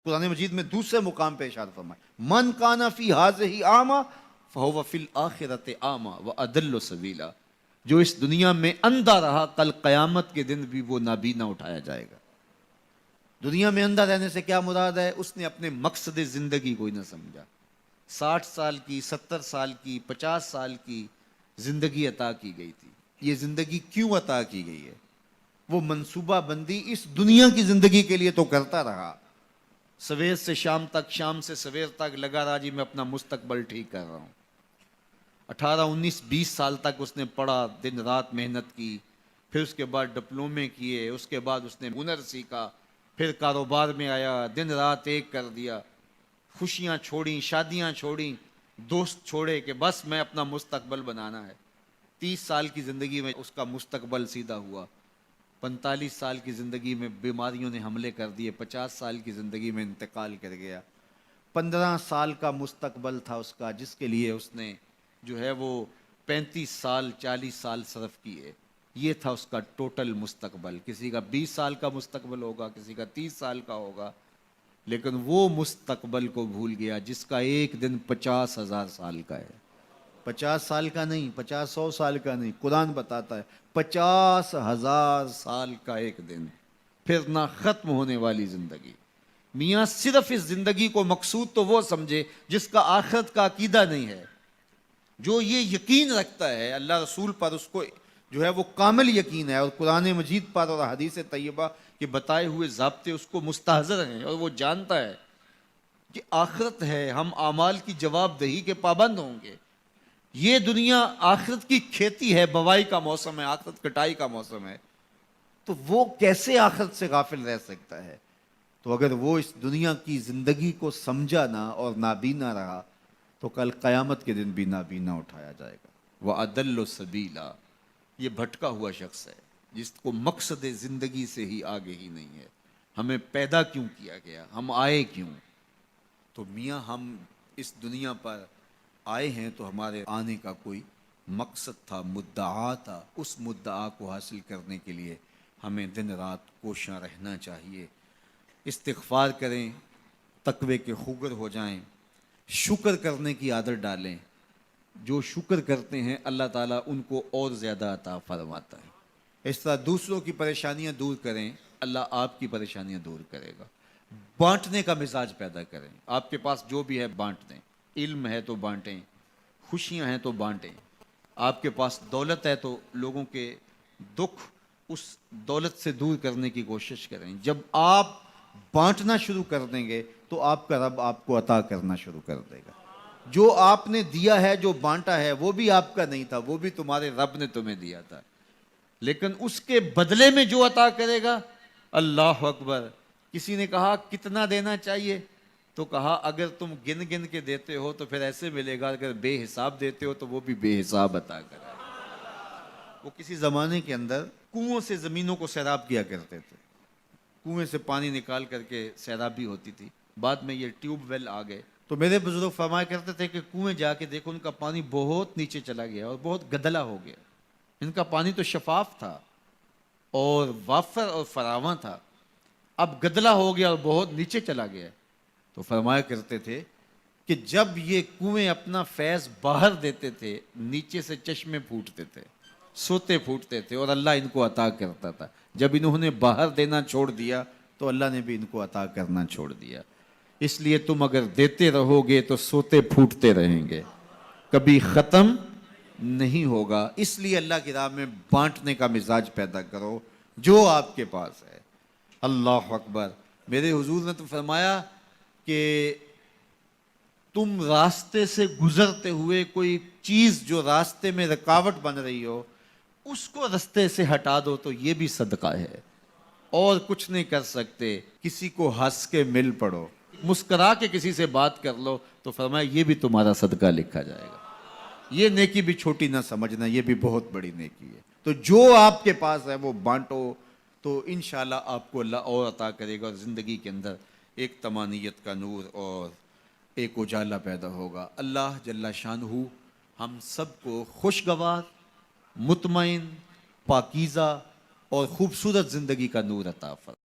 قرآن مجید میں دوسرے مقام پہ اشارہ فرمائے من کانا فی ہذہ اعمی فہو فی الآخرۃ اعمی واضل سبیلا، جو اس دنیا میں اندھا رہا کل قیامت کے دن بھی وہ نابینا اٹھایا جائے گا۔ دنیا میں اندھا رہنے سے کیا مراد ہے؟ اس نے اپنے مقصد زندگی کو ہی نہ سمجھا۔ 60 سال کی، 70 سال کی، 50 سال کی زندگی عطا کی گئی تھی۔ یہ زندگی کیوں عطا کی گئی ہے؟ وہ منصوبہ بندی اس دنیا کی زندگی کے لیے تو کرتا رہا، سویر سے شام تک، شام سے سویر تک لگا رہا، جی میں اپنا مستقبل ٹھیک کر رہا ہوں۔ 18 19 20 سال تک اس نے پڑھا، دن رات محنت کی، پھر اس کے بعد ڈپلومے کیے، اس کے بعد اس نے ہنر سیکھا، پھر کاروبار میں آیا، دن رات ایک کر دیا، خوشیاں چھوڑیں، شادیاں چھوڑیں، دوست چھوڑے کہ بس میں اپنا مستقبل بنانا ہے۔ 30 سال کی زندگی میں اس کا مستقبل سیدھا ہوا، 45 سال کی زندگی میں بیماریوں نے حملے کر دیے، 50 سال کی زندگی میں انتقال کر گیا۔ 15 سال کا مستقبل تھا اس کا، جس کے لیے اس نے جو ہے وہ 35 سال 40 سال صرف کیے۔ یہ تھا اس کا ٹوٹل مستقبل۔ کسی کا 20 سال کا مستقبل ہوگا، کسی کا 30 سال کا ہوگا، لیکن وہ مستقبل کو بھول گیا جس کا ایک دن 50,000 سال کا ہے۔ 50 سال کا نہیں، 100 سال کا نہیں، قرآن بتاتا ہے 50,000 سال کا ایک دن، پھر نہ ختم ہونے والی زندگی۔ میاں صرف اس زندگی کو مقصود تو وہ سمجھے جس کا آخرت کا عقیدہ نہیں ہے، جو یہ یقین رکھتا ہے اللہ رسول پر، اس کو جو ہے وہ کامل یقین ہے، اور قرآن مجید پر اور حدیث طیبہ کے بتائے ہوئے ضابطے اس کو مستحضر ہیں، اور وہ جانتا ہے کہ آخرت ہے، ہم اعمال کی جواب دہی کے پابند ہوں گے۔ یہ دنیا آخرت کی کھیتی ہے، بوائی کا موسم ہے، آخرت کٹائی کا موسم ہے، تو وہ کیسے آخرت سے غافل رہ سکتا ہے؟ تو اگر وہ اس دنیا کی زندگی کو سمجھا نہ اور نابینا رہا تو کل قیامت کے دن بھی نابینا اٹھایا جائے گا۔ وَأَضَلُّ سَبِيلًا، یہ بھٹکا ہوا شخص ہے جس کو مقصد زندگی سے ہی آگے ہی نہیں ہے۔ ہمیں پیدا کیوں کیا گیا؟ ہم آئے کیوں؟ تو میاں ہم اس دنیا پر آئے ہیں تو ہمارے آنے کا کوئی مقصد تھا، مدعا تھا۔ اس مدعا کو حاصل کرنے کے لیے ہمیں دن رات کوشاں رہنا چاہیے، استغفار کریں، تقوی کے خوگر ہو جائیں، شکر کرنے کی عادت ڈالیں۔ جو شکر کرتے ہیں اللہ تعالیٰ ان کو اور زیادہ عطا فرماتا ہے۔ اس طرح دوسروں کی پریشانیاں دور کریں، اللہ آپ کی پریشانیاں دور کرے گا۔ بانٹنے کا مزاج پیدا کریں، آپ کے پاس جو بھی ہے بانٹ دیں، علم ہے تو بانٹیں، خوشیاں ہیں تو بانٹیں، آپ کے پاس دولت ہے تو لوگوں کے دکھ اس دولت سے دور کرنے کی کوشش کریں۔ جب آپ بانٹنا شروع کر دیں گے تو آپ کا رب آپ کو عطا کرنا شروع کر دے گا۔ جو آپ نے دیا ہے، جو بانٹا ہے، وہ بھی آپ کا نہیں تھا، وہ بھی تمہارے رب نے تمہیں دیا تھا، لیکن اس کے بدلے میں جو عطا کرے گا، اللہ اکبر۔ کسی نے کہا کتنا دینا چاہیے؟ تو کہا اگر تم گن گن کے دیتے ہو تو پھر ایسے ملے گا، اگر بے حساب دیتے ہو تو وہ بھی بے حساب عطا کرے گا۔ وہ کسی زمانے کے اندر کنووں سے زمینوں کو سیراب کیا کرتے تھے، کنویں سے پانی نکال کر کے سیرابی ہوتی تھی۔ بعد میں یہ ٹیوب ویل آ گئے تو میرے بزرگ فرمایا کرتے تھے کہ کنویں جا کے دیکھو، ان کا پانی بہت نیچے چلا گیا اور بہت گدلا ہو گیا۔ ان کا پانی تو شفاف تھا اور وافر اور فراواں تھا، اب گدلا ہو گیا اور بہت نیچے چلا گیا۔ تو فرمایا کرتے تھے کہ جب یہ کنویں اپنا فیض باہر دیتے تھے، نیچے سے چشمے پھوٹتے تھے، سوتے پھوٹتے تھے، اور اللہ ان کو عطا کرتا تھا۔ جب انہوں نے باہر دینا چھوڑ دیا تو اللہ نے بھی ان کو عطا کرنا چھوڑ دیا۔ اس لیے تم اگر دیتے رہو گے تو سوتے پھوٹتے رہیں گے، کبھی ختم نہیں ہوگا۔ اس لیے اللہ کی راہ میں بانٹنے کا مزاج پیدا کرو جو آپ کے پاس ہے۔ اللہ اکبر۔ میرے حضور نے تو فرمایا کہ تم راستے سے گزرتے ہوئے کوئی چیز جو راستے میں رکاوٹ بن رہی ہو، اس کو راستے سے ہٹا دو تو یہ بھی صدقہ ہے۔ اور کچھ نہیں کر سکتے، کسی کو ہنس کے مل پڑو، مسکرا کے کسی سے بات کر لو تو فرمایا یہ بھی تمہارا صدقہ لکھا جائے گا۔ یہ نیکی بھی چھوٹی نہ سمجھنا، یہ بھی بہت بڑی نیکی ہے۔ تو جو آپ کے پاس ہے وہ بانٹو تو انشاءاللہ آپ کو اللہ اور عطا کرے گا، اور زندگی کے اندر ایک طمانینت کا نور اور ایک اجالا پیدا ہوگا۔ اللہ جل شانہ ہم سب کو خوشگوار، مطمئن، پاکیزہ اور خوبصورت زندگی کا نور عطا فرمائے۔